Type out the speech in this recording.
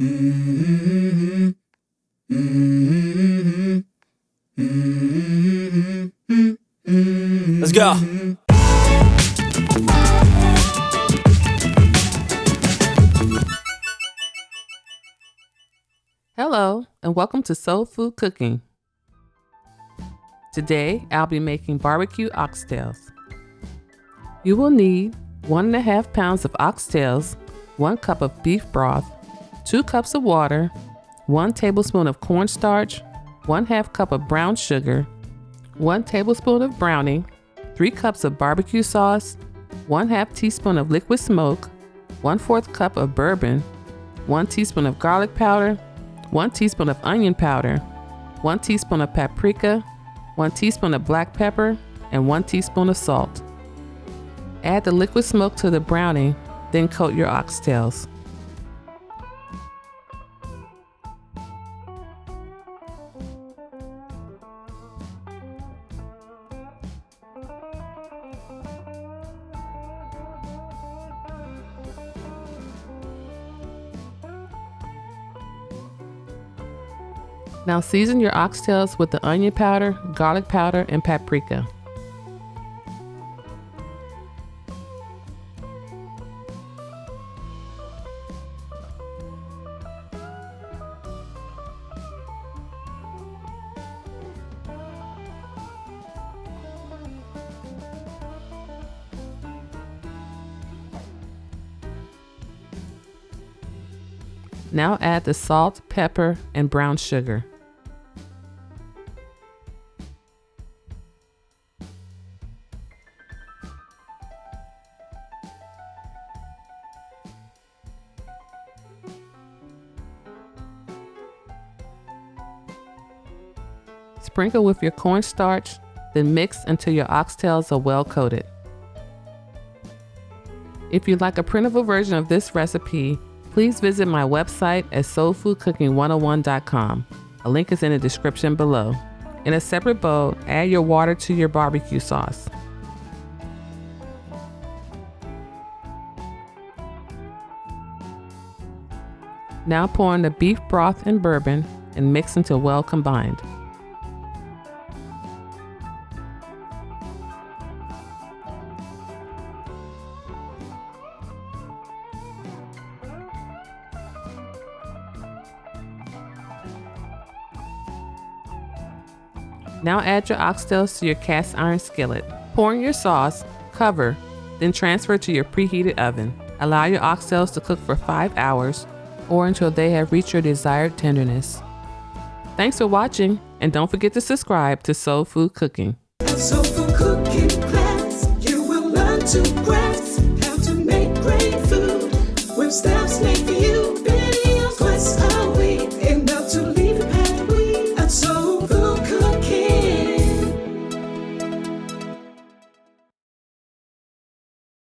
Mm-hmm. Mm-hmm. Mm-hmm. Let's go. Hello, and welcome to Soul Food Cooking. Today, I'll be making barbecue oxtails. You will need 1.5 pounds of oxtails, 1 cup of beef broth, 2 cups of water, 1 tablespoon of cornstarch, 1/2 cup of brown sugar, 1 tablespoon of browning, 3 cups of barbecue sauce, 1/2 teaspoon of liquid smoke, 1/4 cup of bourbon, 1 teaspoon of garlic powder, 1 teaspoon of onion powder, 1 teaspoon of paprika, 1 teaspoon of black pepper, and 1 teaspoon of salt. Add the liquid smoke to the browning, then coat your oxtails. Now season your oxtails with the onion powder, garlic powder, and paprika. Now add the salt, pepper, and brown sugar. Sprinkle with your cornstarch, then mix until your oxtails are well coated. If you'd like a printable version of this recipe, please visit my website at soulfoodcooking101.com. A link is in the description below. In a separate bowl, add your water to your barbecue sauce. Now pour in the beef broth and bourbon and mix until well combined. Now add your oxtails to your cast iron skillet. Pour in your sauce, cover, then transfer to your preheated oven. Allow your oxtails to cook for 5 hours or until they have reached your desired tenderness. Thanks for watching, and don't forget to subscribe to Soul Food Cooking. Soul Food Cooking class, you will learn to craft.